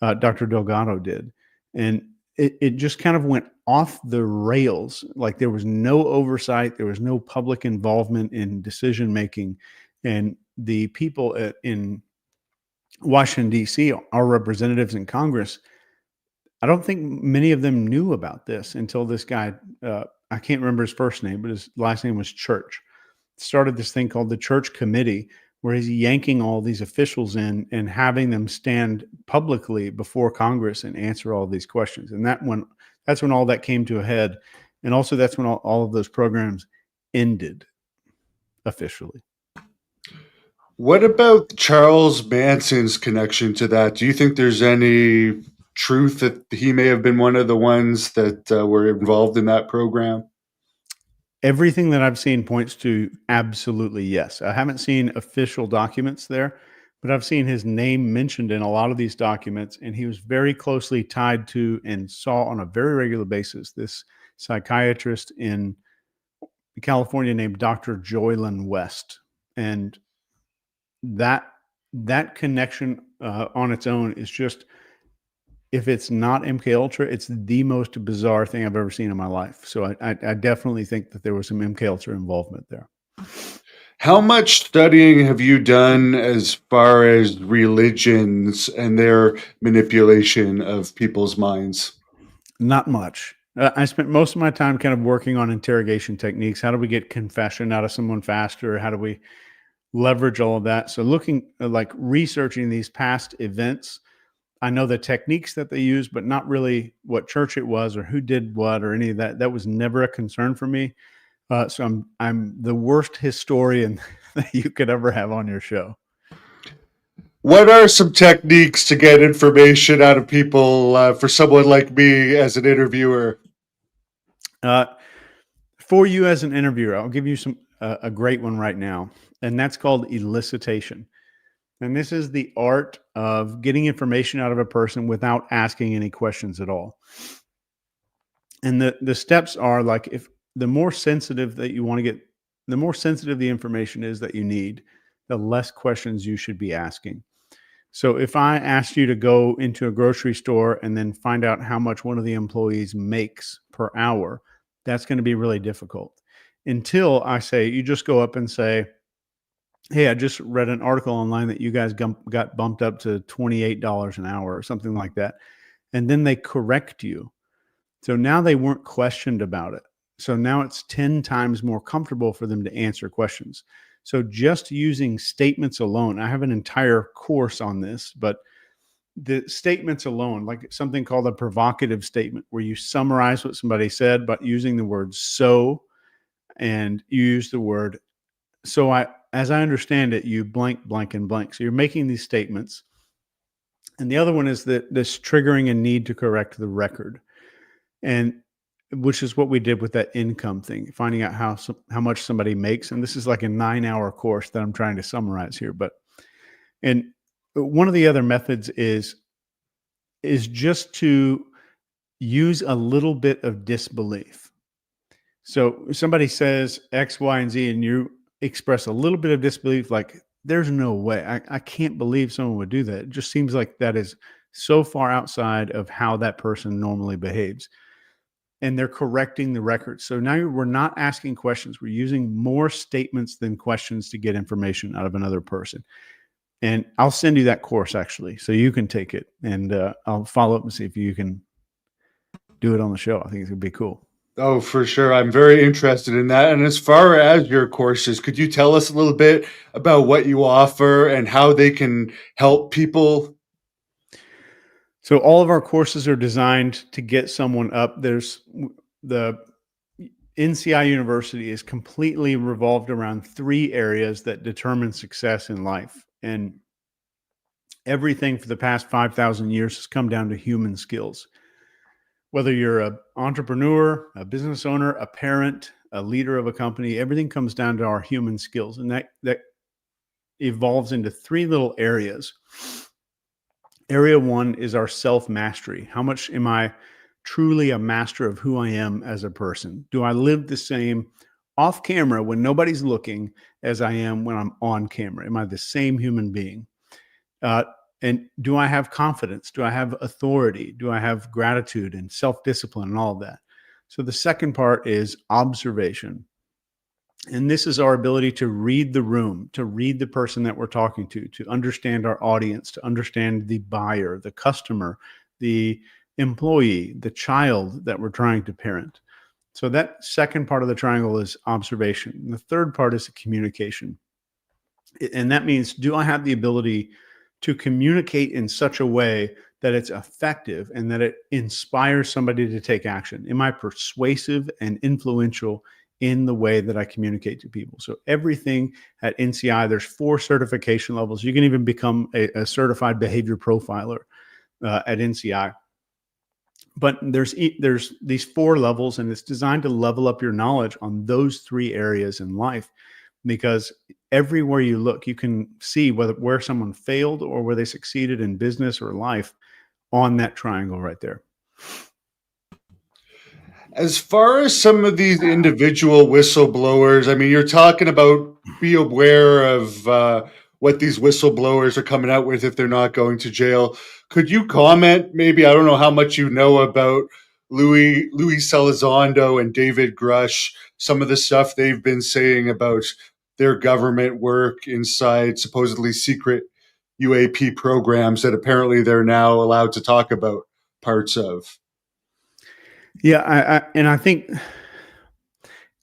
Dr. Delgado did. And it just kind of went off the rails. Like, there was no oversight. There was no public involvement in decision making. And the people in Washington, D.C., our representatives in Congress, I don't think many of them knew about this until this guy, I can't remember his first name, but his last name was Church, started this thing called the Church Committee, where he's yanking all these officials in and having them stand publicly before Congress and answer all these questions. And that's when all that came to a head. And also that's when all of those programs ended officially. What about Charles Manson's connection to that? Do you think there's any truth that he may have been one of the ones that were involved in that program? Everything that I've seen points to absolutely yes. I haven't seen official documents there, but I've seen his name mentioned in a lot of these documents, and he was very closely tied to and saw on a very regular basis this psychiatrist in California named Dr. Joylyn West. And that connection on its own is just, if it's not MK Ultra, it's the most bizarre thing I've ever seen in my life. So I definitely think that there was some MK Ultra involvement there. How much studying have you done as far as religions and their manipulation of people's minds? Not much. I spent most of my time kind of working on interrogation techniques. How do we get confession out of someone faster? How do we leverage all of that? So looking like researching these past events I know the techniques that they use, but not really what church it was or who did what or any of that. That was never a concern for me. So I'm the worst historian that you could ever have on your show. What are some techniques to get information out of people for someone like me as an interviewer? For you as an interviewer, I'll give you a great one right now, and that's called elicitation. And this is the art of getting information out of a person without asking any questions at all. And the steps are like, if the more sensitive that you want to get, the more sensitive the information is that you need, the less questions you should be asking. So if I asked you to go into a grocery store and then find out how much one of the employees makes per hour, that's going to be really difficult. Until I say, you just go up and say, hey, I just read an article online that you guys got bumped up to $28 an hour or something like that. And then they correct you. So now they weren't questioned about it. So now it's 10 times more comfortable for them to answer questions. So just using statements alone, I have an entire course on this, but the statements alone, like something called a provocative statement, where you summarize what somebody said, but using the word so, and you use the word, so as I understand it, you blank, blank, and blank. So you're making these statements. And the other one is this triggering a need to correct the record. And which is what we did with that income thing, finding out how much somebody makes. And this is like a 9-hour course that I'm trying to summarize here. And one of the other methods is just to use a little bit of disbelief. So somebody says X, Y, and Z, and you express a little bit of disbelief, like, there's no way, I can't believe someone would do that. It just seems like that is so far outside of how that person normally behaves. And they're correcting the record. So now we're not asking questions. We're using more statements than questions to get information out of another person. And I'll send you that course, actually, so you can take it. And I'll follow up and see if you can do it on the show. I think it's going to be cool. Oh, for sure. I'm very interested in that. And as far as your courses, could you tell us a little bit about what you offer and how they can help people? So all of our courses are designed to get someone up. There's the NCI University is completely revolved around 3 areas that determine success in life. And everything for the past 5,000 years has come down to human skills. Whether you're an entrepreneur, a business owner, a parent, a leader of a company, everything comes down to our human skills. And that evolves into 3 little areas. Area 1 is our self-mastery. How much am I truly a master of who I am as a person? Do I live the same off camera when nobody's looking as I am when I'm on camera? Am I the same human being? And do I have confidence? Do I have authority? Do I have gratitude and self-discipline and all of that? So the second part is observation. And this is our ability to read the room, to read the person that we're talking to understand our audience, to understand the buyer, the customer, the employee, the child that we're trying to parent. So that second part of the triangle is observation. And the third part is communication. And that means, do I have the ability to communicate in such a way that it's effective and that it inspires somebody to take action? Am I persuasive and influential in the way that I communicate to people? So everything at NCI, there's 4 certification levels. You can even become a certified behavior profiler at NCI. But there's these 4 levels, and it's designed to level up your knowledge on those 3 areas in life, because everywhere you look, you can see where someone failed or where they succeeded in business or life on that triangle right there. As far as some of these individual whistleblowers, I mean, you're talking about be aware of what these whistleblowers are coming out with if they're not going to jail. Could you comment, maybe, I don't know how much you know about Louis Elizondo and David Grush, some of the stuff they've been saying about their government work inside supposedly secret UAP programs that apparently they're now allowed to talk about parts of? Yeah, I think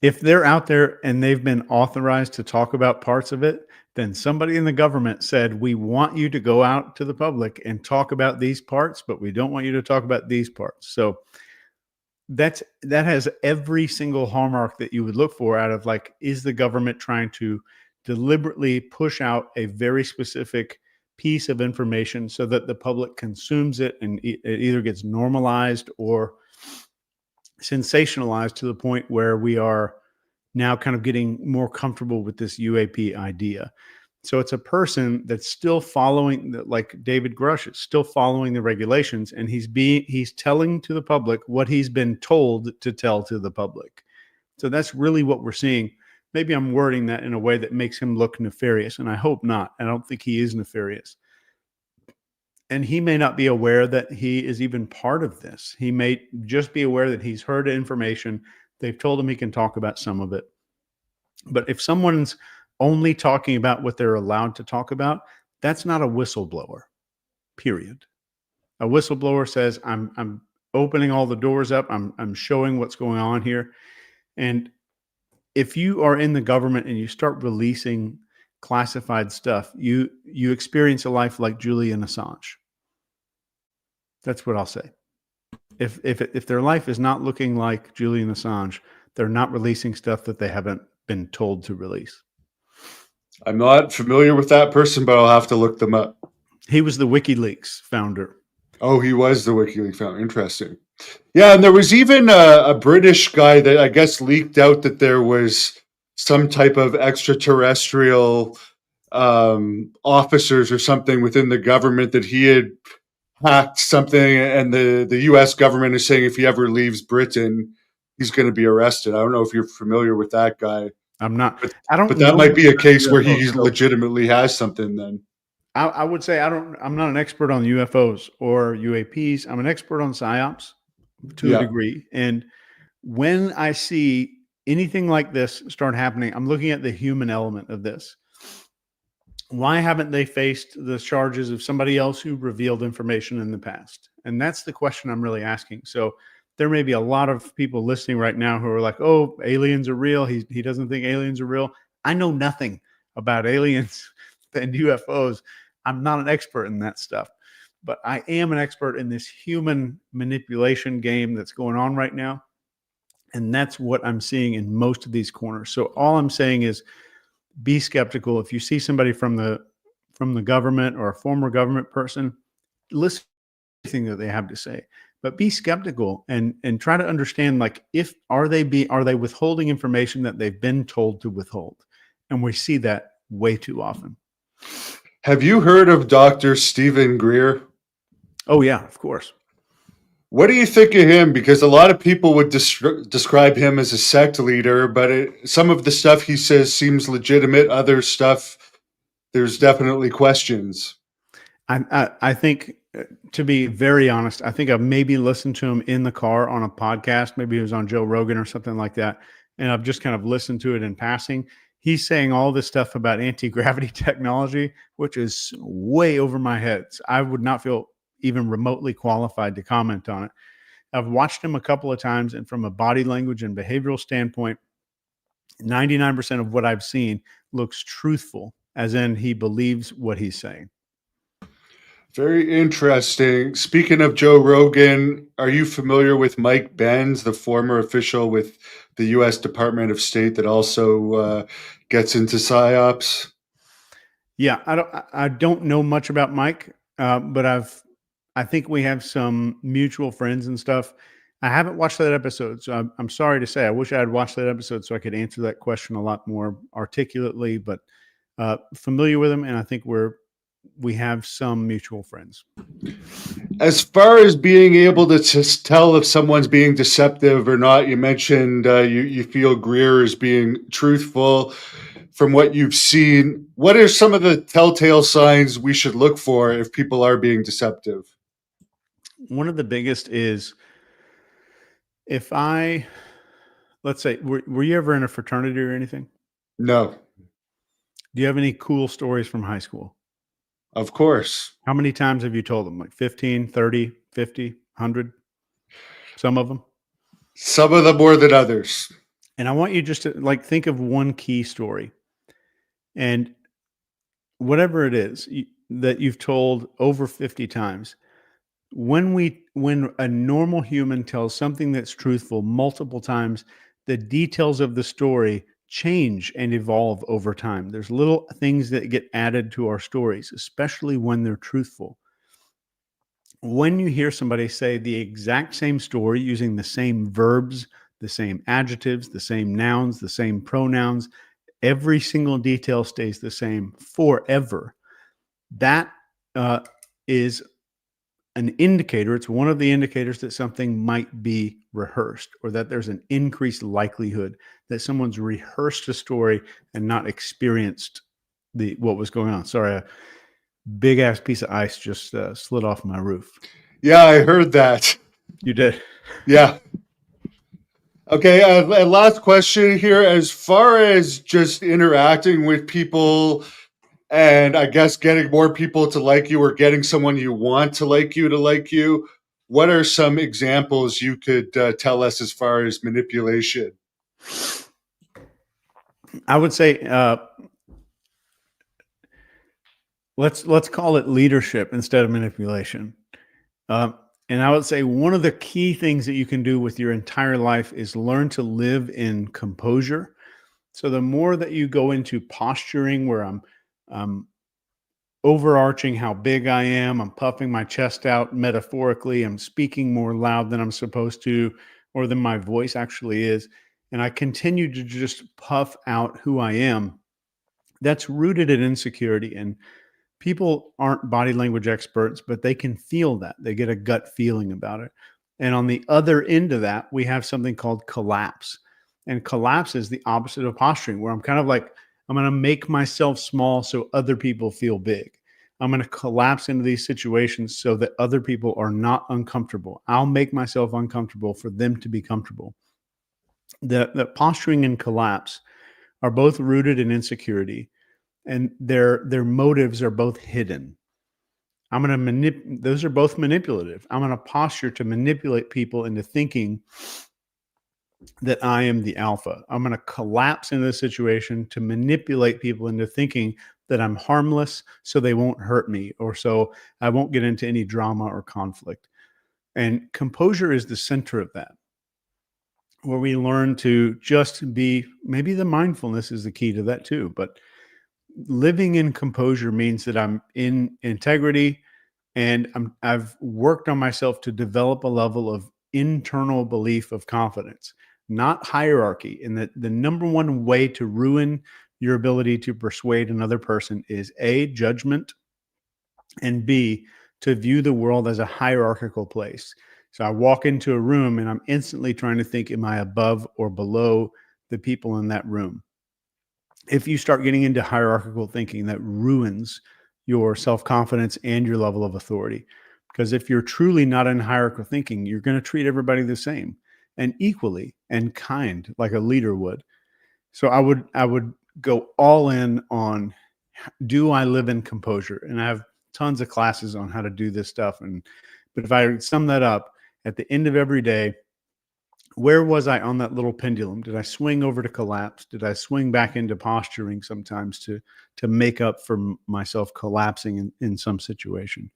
if they're out there and they've been authorized to talk about parts of it, then somebody in the government said, we want you to go out to the public and talk about these parts, but we don't want you to talk about these parts. So that has every single hallmark that you would look for out of, like, is the government trying to deliberately push out a very specific piece of information so that the public consumes it, and it either gets normalized or sensationalized to the point where we are now kind of getting more comfortable with this UAP idea. So it's a person that's still following, like David Grush is still following the regulations, and he's telling to the public what he's been told to tell to the public. So that's really what we're seeing. Maybe I'm wording that in a way that makes him look nefarious, and I hope not. I don't think he is nefarious. And he may not be aware that he is even part of this. He may just be aware that he's heard information. They've told him he can talk about some of it. But if someone's only talking about what they're allowed to talk about, that's not a whistleblower, period. A whistleblower says, I'm opening all the doors up. I'm showing what's going on here. And if you are in the government and you start releasing classified stuff, you experience a life like Julian Assange. That's what I'll say. If their life is not looking like Julian Assange, they're not releasing stuff that they haven't been told to release. I'm not familiar with that person, but I'll have to look them up. He was the WikiLeaks founder. Oh, he was the WikiLeaks founder. Interesting. Yeah, and there was even a British guy that I guess leaked out that there was some type of extraterrestrial officers or something within the government that he had hacked something, and the U.S. government is saying if he ever leaves Britain, he's going to be arrested. I don't know if you're familiar with that guy. I'm not. But that might be a case where he legitimately has something then. I would say I'm not an expert on UFOs or UAPs. I'm an expert on PSYOPs to a degree. And when I see anything like this start happening, I'm looking at the human element of this. Why haven't they faced the charges of somebody else who revealed information in the past? And that's the question I'm really asking. So there may be a lot of people listening right now who are like, oh, aliens are real. He doesn't think aliens are real. I know nothing about aliens and UFOs. I'm not an expert in that stuff, but I am an expert in this human manipulation game that's going on right now. And that's what I'm seeing in most of these corners. So all I'm saying is be skeptical. If you see somebody from the government or a former government person, listen to everything that they have to say, but be skeptical and try to understand, like, are they withholding information that they've been told to withhold? And we see that way too often. Have you heard of Dr. Stephen Greer? Oh, yeah, of course. What do you think of him? Because a lot of people would describe him as a sect leader, but some of the stuff he says seems legitimate. Other stuff, there's definitely questions. I think, to be very honest, I think I've maybe listened to him in the car on a podcast. Maybe it was on Joe Rogan or something like that. And I've just kind of listened to it in passing. He's saying all this stuff about anti-gravity technology, which is way over my head. I would not feel even remotely qualified to comment on it. I've watched him a couple of times, and from a body language and behavioral standpoint, 99% of what I've seen looks truthful, as in he believes what he's saying. Very interesting. Speaking of Joe Rogan, are you familiar with Mike Benz, the former official with the U.S. Department of State that also gets into PSYOPs? Yeah, I don't know much about Mike, but I think we have some mutual friends and stuff. I haven't watched that episode, so I'm sorry to say. I wish I had watched that episode so I could answer that question a lot more articulately, but familiar with him, and I think we have some mutual friends. As far as being able to just tell if someone's being deceptive or not, you mentioned you feel Greer is being truthful. From what you've seen, what are some of the telltale signs we should look for if people are being deceptive? One of the biggest is let's say, were you ever in a fraternity or anything? No. Do you have any cool stories from high school? Of course. How many times have you told them? Like 15, 30, 50, 100? Some of them? Some of them more than others. And I want you just to, like, think of one key story. And whatever it is that you've told over 50 times, when a normal human tells something that's truthful multiple times, the details of the story change and evolve over time. There's little things that get added to our stories, especially when they're truthful. When you hear somebody say the exact same story using the same verbs, the same adjectives, the same nouns, the same pronouns, every single detail stays the same forever. That is an indicator. It's one of the indicators that something might be rehearsed, or that there's an increased likelihood that someone's rehearsed a story and not experienced what was going on. Sorry, a big ass piece of ice just slid off my roof. Yeah, I heard that. You did. Yeah. Okay, last question here. As far as just interacting with people and I guess getting more people to like you or getting someone you want to like you, what are some examples you could tell us as far as manipulation? I would say let's call it leadership instead of manipulation. And I would say one of the key things that you can do with your entire life is learn to live in composure. So the more that you go into posturing, where I'm overarching how big I am, I'm puffing my chest out metaphorically, I'm speaking more loud than I'm supposed to, or than my voice actually is, and I continue to just puff out who I am, that's rooted in insecurity. And people aren't body language experts, but they can feel that. They get a gut feeling about it. And on the other end of that, we have something called collapse. And collapse is the opposite of posturing, where I'm kind of like, I'm going to make myself small so other people feel big. I'm going to collapse into these situations so that other people are not uncomfortable. I'll make myself uncomfortable for them to be comfortable. The posturing and collapse are both rooted in insecurity, and their motives are both hidden. I'm going to those are both manipulative. I'm going to posture to manipulate people into thinking that I am the alpha. I'm going to collapse into the situation to manipulate people into thinking that I'm harmless so they won't hurt me, or so I won't get into any drama or conflict. And composure is the center of that, where we learn to just be, maybe the mindfulness is the key to that too, but living in composure means that I'm in integrity, and I've worked on myself to develop a level of internal belief of confidence, not hierarchy. And that the number one way to ruin your ability to persuade another person is A, judgment, and B, to view the world as a hierarchical place. So I walk into a room and I'm instantly trying to think, am I above or below the people in that room? If you start getting into hierarchical thinking, that ruins your self-confidence and your level of authority. Because if you're truly not in hierarchical thinking, you're going to treat everybody the same and equally and kind, like a leader would. So I would go all in on, do I live in composure? And I have tons of classes on how to do this stuff. But if I sum that up, at the end of every day, where was I on that little pendulum? Did I swing over to collapse? Did I swing back into posturing sometimes to make up for myself collapsing in some situation?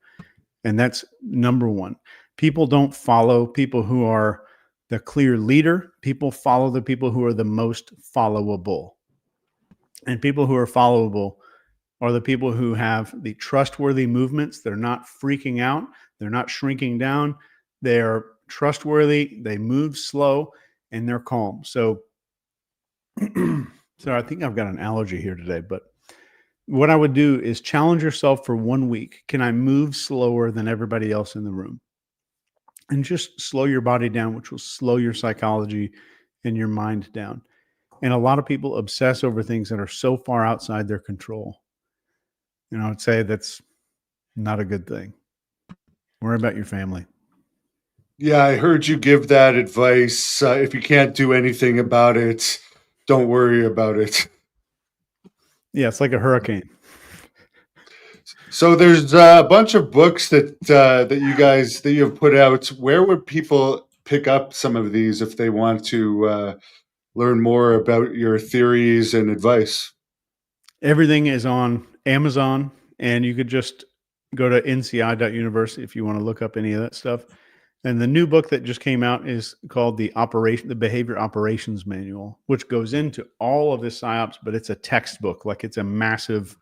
And that's number one. People don't follow people who are the clear leader. People follow the people who are the most followable. And people who are followable are the people who have the trustworthy movements. They're not freaking out. They're not shrinking down. They're trustworthy. They move slow and they're calm. So, I think I've got an allergy here today, but what I would do is challenge yourself for 1 week. Can I move slower than everybody else in the room? And just slow your body down, which will slow your psychology and your mind down. And a lot of people obsess over things that are so far outside their control. And I would say that's not a good thing. Worry about your family. Yeah, I heard you give that advice. If you can't do anything about it, don't worry about it. Yeah, it's like a hurricane. So there's a bunch of books that you have put out. Where would people pick up some of these if they want to learn more about your theories and advice? Everything is on Amazon, and you could just go to nci.university if you want to look up any of that stuff. And the new book that just came out is called the Behavior Operations Manual, which goes into all of this PSYOPs, but it's a textbook, like it's a massive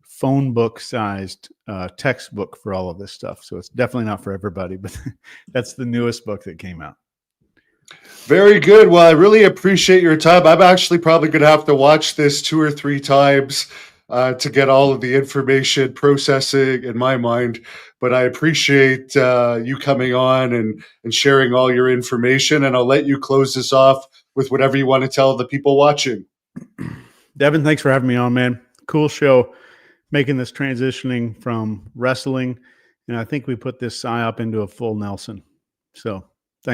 phone book sized textbook for all of this stuff. So it's definitely not for everybody, but that's the newest book that came out. Very good. Well, I really appreciate your time. I'm actually probably going to have to watch this 2 or 3 times to get all of the information processing in my mind. But I appreciate you coming on and sharing all your information. And I'll let you close this off with whatever you want to tell the people watching. Devin, thanks for having me on, man. Cool show, making this transitioning from wrestling. And I think we put this PSYOP into a full Nelson. So